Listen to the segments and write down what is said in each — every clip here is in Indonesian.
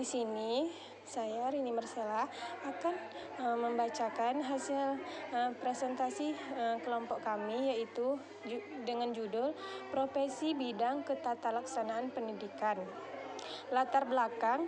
Di sini saya Rini Mersela akan membacakan hasil presentasi kelompok kami, yaitu dengan judul Profesi Bidang Ketatalaksanaan Pendidikan. Latar belakang: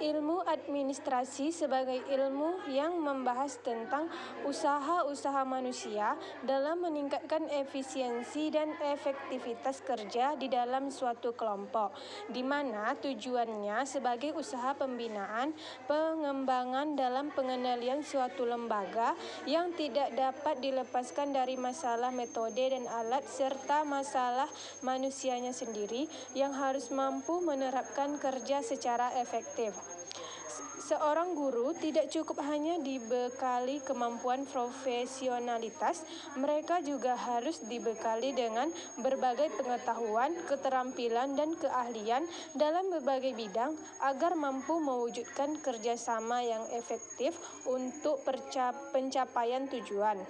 ilmu administrasi sebagai ilmu yang membahas tentang usaha-usaha manusia dalam meningkatkan efisiensi dan efektivitas kerja di dalam suatu kelompok, di mana tujuannya sebagai usaha pembinaan, pengembangan dalam pengendalian suatu lembaga yang tidak dapat dilepaskan dari masalah metode dan alat serta masalah manusianya sendiri yang harus mampu menerapkan kerja secara efektif. Seorang guru tidak cukup hanya dibekali kemampuan profesionalitas, mereka juga harus dibekali dengan berbagai pengetahuan, keterampilan, dan keahlian dalam berbagai bidang agar mampu mewujudkan kerjasama yang efektif untuk pencapaian tujuan.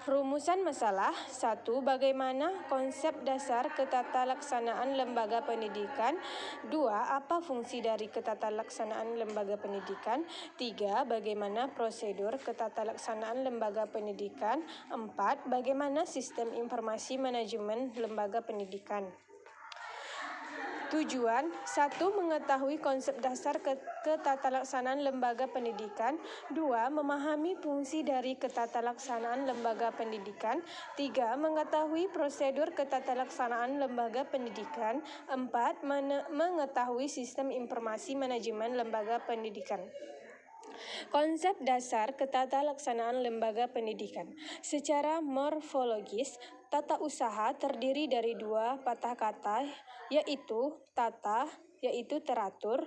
Rumusan masalah: 1. Bagaimana konsep dasar ketatalaksanaan lembaga pendidikan? 2. Apa fungsi dari ketatalaksanaan lembaga pendidikan? 3. Bagaimana prosedur ketatalaksanaan lembaga pendidikan? 4. Bagaimana sistem informasi manajemen lembaga pendidikan? Tujuan: 1. Mengetahui konsep dasar ketatalaksanaan lembaga pendidikan. 2. Memahami fungsi dari ketatalaksanaan lembaga pendidikan. 3. Mengetahui prosedur ketatalaksanaan lembaga pendidikan. 4. Mengetahui sistem informasi manajemen lembaga pendidikan. Konsep dasar ketatalaksanaan lembaga pendidikan. Secara morfologis, tata usaha terdiri dari dua patah kata, yaitu tata, yaitu teratur,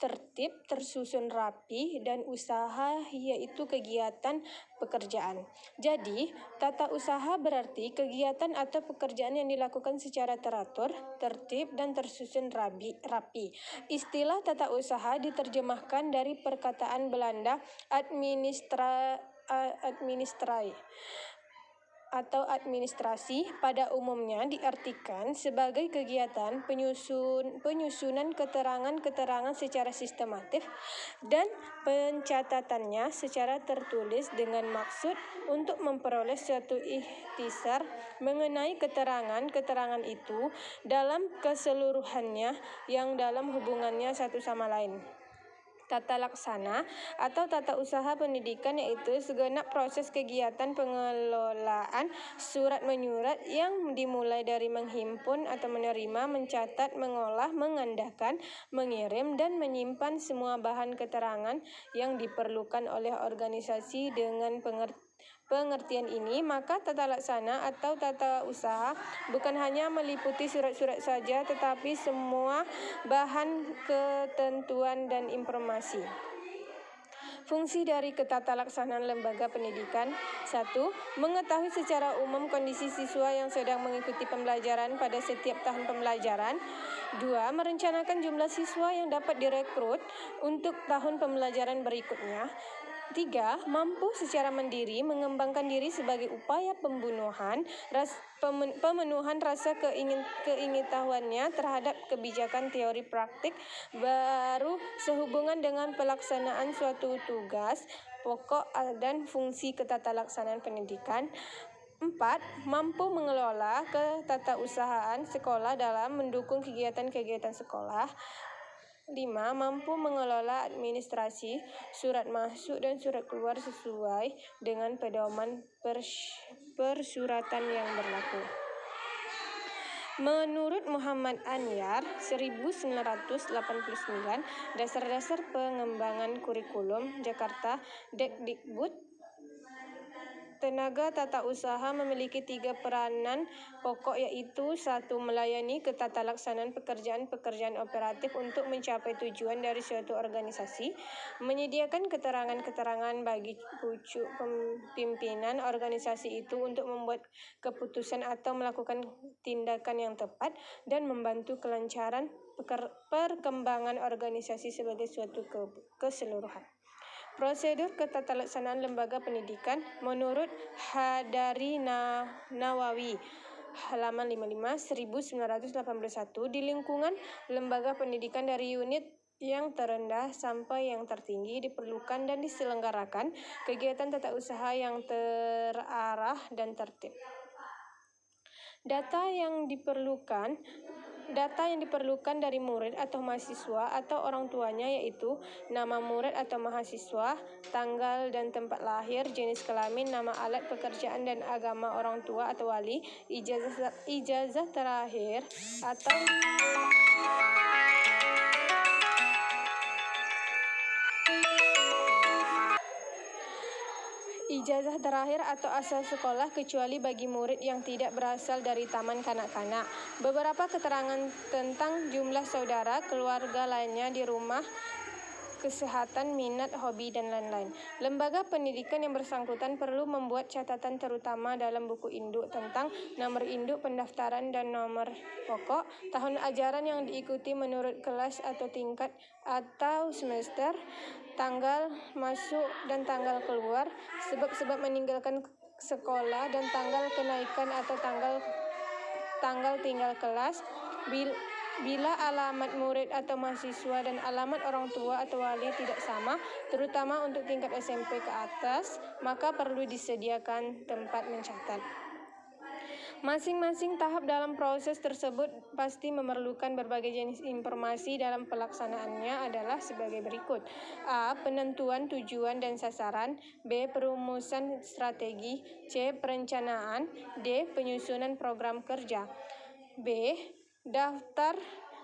tertib, tersusun rapi, dan usaha, yaitu kegiatan pekerjaan. Jadi, tata usaha berarti kegiatan atau pekerjaan yang dilakukan secara teratur, tertib, dan tersusun rapi. Istilah tata usaha diterjemahkan dari perkataan Belanda administrasi pada umumnya diartikan sebagai kegiatan penyusunan keterangan-keterangan secara sistematif dan pencatatannya secara tertulis dengan maksud untuk memperoleh suatu ikhtisar mengenai keterangan-keterangan itu dalam keseluruhannya yang dalam hubungannya satu sama lain. Tata laksana atau tata usaha pendidikan yaitu segenap proses kegiatan pengelolaan surat menyurat yang dimulai dari menghimpun atau menerima, mencatat, mengolah, mengandalkan, mengirim, dan menyimpan semua bahan keterangan yang diperlukan oleh organisasi. Dengan pengertian ini, maka tata laksana atau tata usaha bukan hanya meliputi surat-surat saja, tetapi semua bahan ketentuan dan informasi. Fungsi dari ketatalaksanaan lembaga pendidikan. 1. Mengetahui secara umum kondisi siswa yang sedang mengikuti pembelajaran pada setiap tahun pembelajaran. 2. Merencanakan jumlah siswa yang dapat direkrut untuk tahun pembelajaran berikutnya. 3. Mampu secara mandiri mengembangkan diri sebagai upaya pemenuhan rasa keingetahuannya terhadap kebijakan teori praktik baru sehubungan dengan pelaksanaan suatu tugas pokok dan fungsi ketatalaksanaan pendidikan. 4. Mampu mengelola ketatausahaan sekolah dalam mendukung kegiatan-kegiatan sekolah. 5. Mampu mengelola administrasi, surat masuk dan surat keluar sesuai dengan pedoman persuratan yang berlaku. Menurut Muhammad Anyar, 1989, Dasar-dasar pengembangan kurikulum, Jakarta, Dikbud. Tenaga tata usaha memiliki 3 peranan pokok, yaitu 1. Melayani ketatalaksanaan pekerjaan-pekerjaan operatif untuk mencapai tujuan dari suatu organisasi, menyediakan keterangan-keterangan bagi pucuk pimpinan organisasi itu untuk membuat keputusan atau melakukan tindakan yang tepat, dan membantu kelancaran perkembangan organisasi sebagai suatu keseluruhan. Prosedur ketatalaksanaan lembaga pendidikan menurut Hadari Nawawi, halaman 55, 1981, di lingkungan lembaga pendidikan dari unit yang terendah sampai yang tertinggi diperlukan dan diselenggarakan kegiatan tata usaha yang terarah dan tertib. Data yang diperlukan dari murid atau mahasiswa atau orang tuanya yaitu nama murid atau mahasiswa, tanggal dan tempat lahir, jenis kelamin, nama alat pekerjaan dan agama orang tua atau wali, ijazah terakhir atau ijazah terakhir atau asal sekolah kecuali bagi murid yang tidak berasal dari taman kanak-kanak. Beberapa keterangan tentang jumlah saudara, keluarga lainnya di rumah, kesehatan, minat, hobi, dan lain-lain. Lembaga pendidikan yang bersangkutan perlu membuat catatan terutama dalam buku induk tentang nomor induk pendaftaran dan nomor pokok, tahun ajaran yang diikuti menurut kelas atau tingkat atau semester, tanggal masuk dan tanggal keluar, sebab-sebab meninggalkan sekolah dan tanggal kenaikan atau tanggal tinggal kelas. Bila alamat murid atau mahasiswa dan alamat orang tua atau wali tidak sama, terutama untuk tingkat SMP ke atas, maka perlu disediakan tempat mencatat. Masing-masing tahap dalam proses tersebut pasti memerlukan berbagai jenis informasi dalam pelaksanaannya adalah sebagai berikut. A. Penentuan tujuan dan sasaran. B. Perumusan strategi. C. Perencanaan. D. Penyusunan program kerja. B. Daftar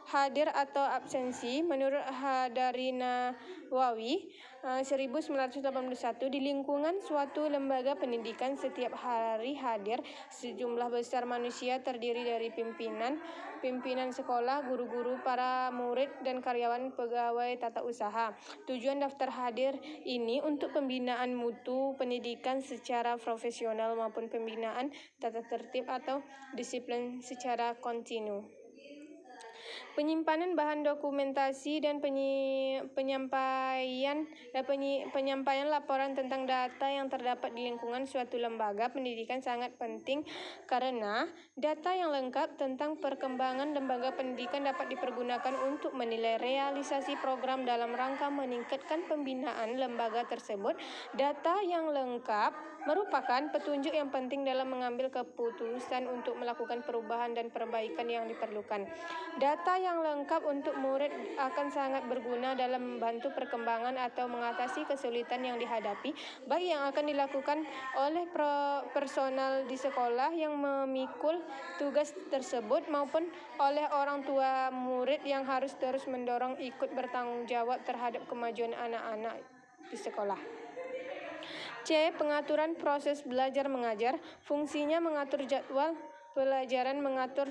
hadir atau absensi menurut Hadari Nawawi 1981 di lingkungan suatu lembaga pendidikan setiap hari hadir sejumlah besar manusia terdiri dari pimpinan sekolah, guru-guru, para murid dan karyawan pegawai tata usaha. Tujuan daftar hadir ini untuk pembinaan mutu pendidikan secara profesional maupun pembinaan tata tertib atau disiplin secara kontinu. Penyimpanan bahan dokumentasi dan penyampaian laporan tentang data yang terdapat di lingkungan suatu lembaga pendidikan sangat penting karena data yang lengkap tentang perkembangan lembaga pendidikan dapat dipergunakan untuk menilai realisasi program dalam rangka meningkatkan pembinaan lembaga tersebut. Data yang lengkap merupakan petunjuk yang penting dalam mengambil keputusan untuk melakukan perubahan dan perbaikan yang diperlukan. Data yang lengkap untuk murid akan sangat berguna dalam membantu perkembangan atau mengatasi kesulitan yang dihadapi, baik yang akan dilakukan oleh personal di sekolah yang memikul tugas tersebut maupun oleh orang tua murid yang harus terus mendorong ikut bertanggung jawab terhadap kemajuan anak-anak di sekolah. C. Pengaturan proses belajar mengajar. Fungsinya mengatur jadwal pelajaran, mengatur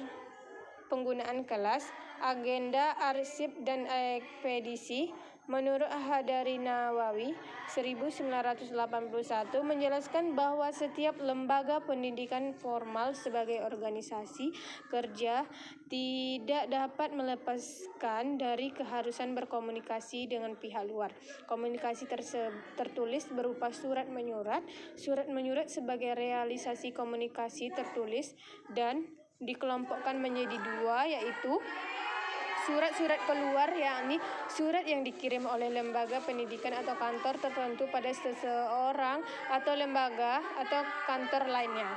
penggunaan kelas, agenda, arsip, dan ekspedisi. Menurut Hadari Nawawi 1981 menjelaskan bahwa setiap lembaga pendidikan formal sebagai organisasi kerja tidak dapat melepaskan dari keharusan berkomunikasi dengan pihak luar. Komunikasi tertulis berupa surat menyurat sebagai realisasi komunikasi tertulis dan dikelompokkan menjadi dua, yaitu surat-surat keluar, yakni surat yang dikirim oleh lembaga pendidikan atau kantor tertentu pada seseorang atau lembaga atau kantor lainnya.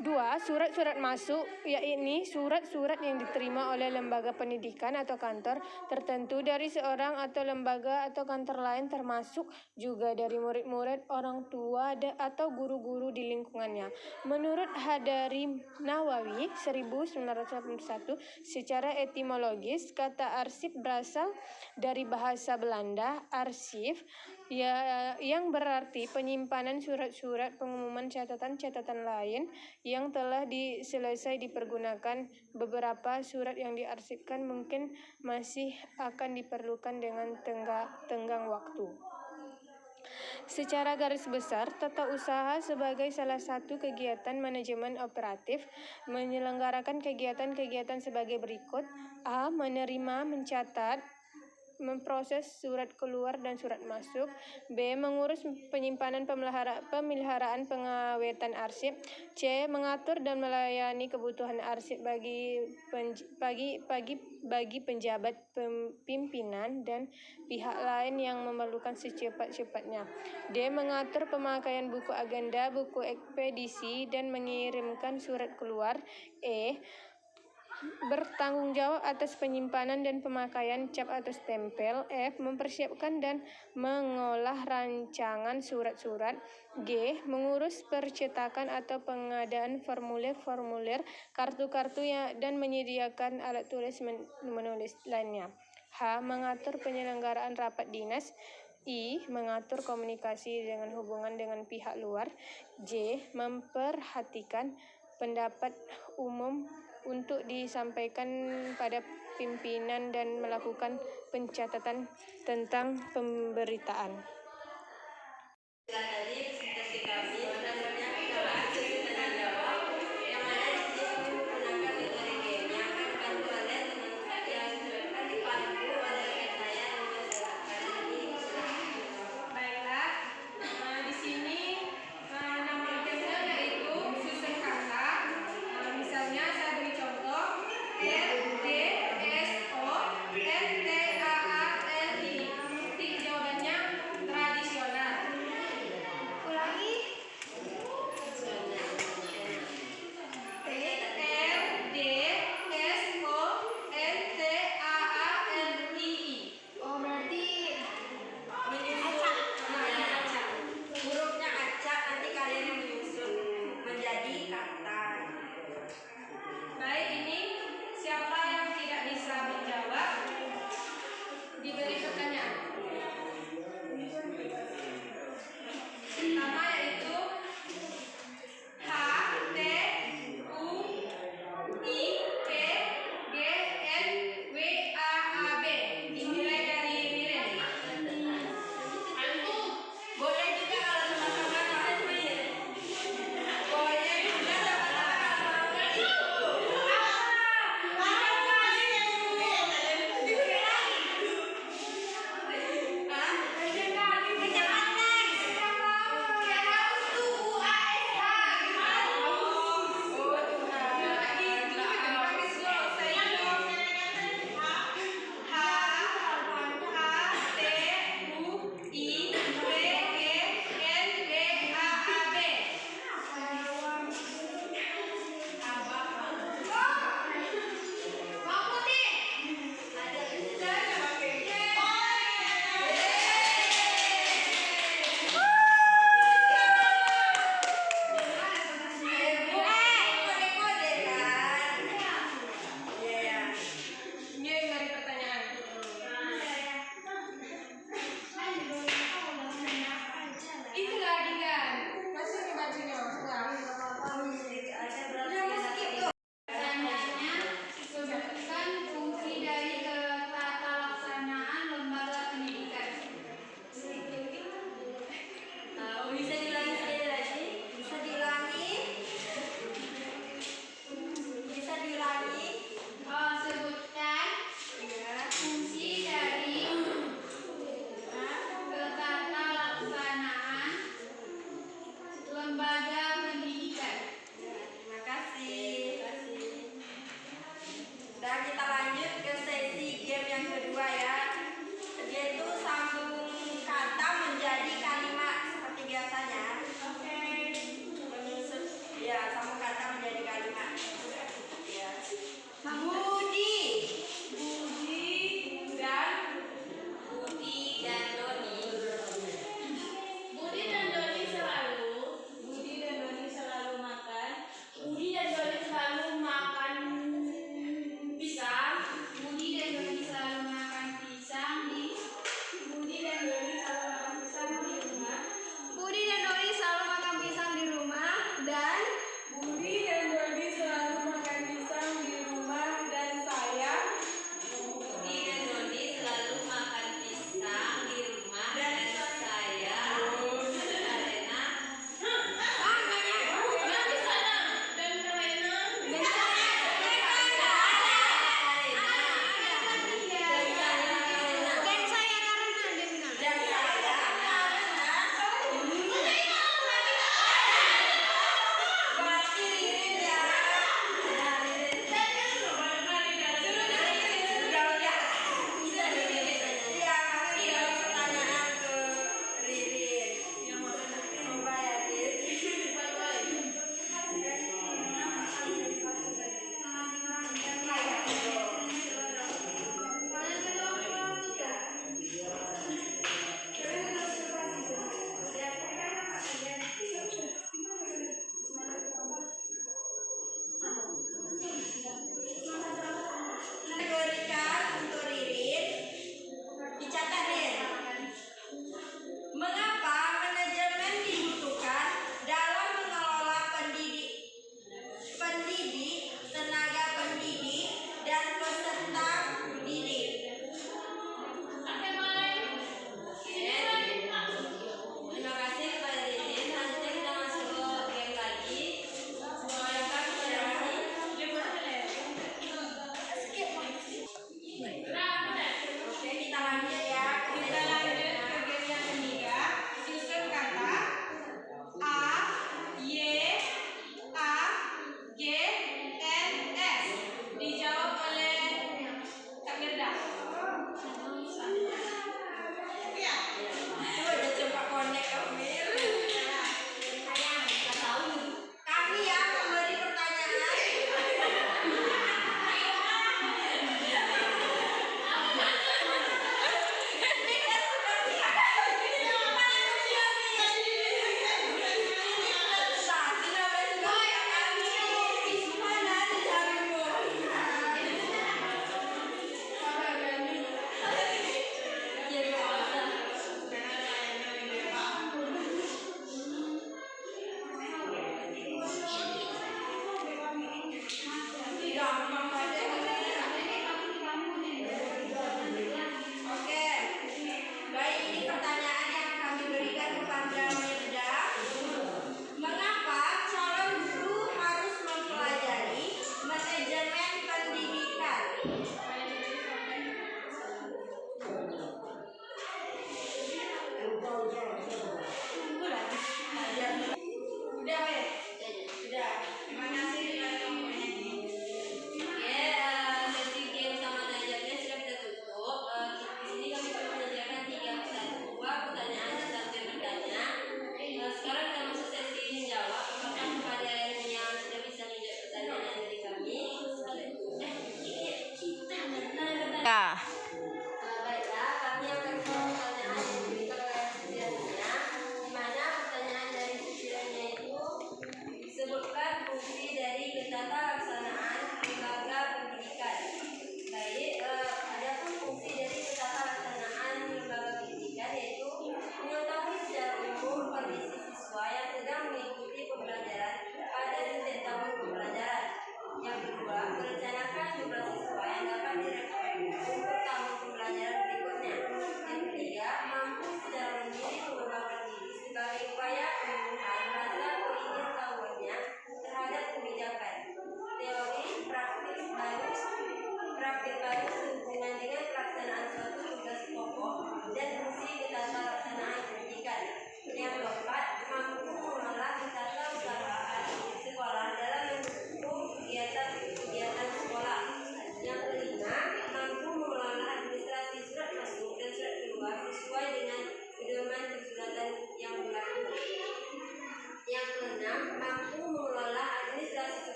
2. Surat-surat masuk, yakni surat-surat yang diterima oleh lembaga pendidikan atau kantor tertentu dari seorang atau lembaga atau kantor lain, termasuk juga dari murid-murid, orang tua, atau guru-guru di lingkungannya. Menurut Hadari Nawawi 1981, secara etimologis kata arsip berasal dari bahasa Belanda arsif yang berarti penyimpanan surat-surat, pengumuman, catatan-catatan lain yang telah selesai dipergunakan. Beberapa surat yang diarsipkan mungkin masih akan diperlukan dengan tenggang waktu. Secara garis besar, tata usaha sebagai salah satu kegiatan manajemen operatif menyelenggarakan kegiatan-kegiatan sebagai berikut. A. Menerima, mencatat, memproses surat keluar dan surat masuk. B. Mengurus penyimpanan pemeliharaan pengawetan arsip. C. Mengatur dan melayani kebutuhan arsip bagi penjabat pimpinan dan pihak lain yang memerlukan secepat-cepatnya. D. Mengatur pemakaian buku agenda, buku ekspedisi, dan mengirimkan surat keluar. E. Bertanggung jawab atas penyimpanan dan pemakaian cap atau stempel. F. Mempersiapkan dan mengolah rancangan surat-surat. G. Mengurus percetakan atau pengadaan formulir-formulir, kartu-kartu dan menyediakan alat tulis menulis lainnya. H. Mengatur penyelenggaraan rapat dinas. I. Mengatur komunikasi dengan hubungan dengan pihak luar. J. Memperhatikan pendapat umum untuk disampaikan pada pimpinan dan melakukan pencatatan tentang pemberitaan.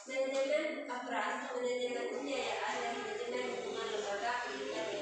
Manajemen operasi, manajemen pembiayaan, dan manajemen hubungan lembaga pendidikan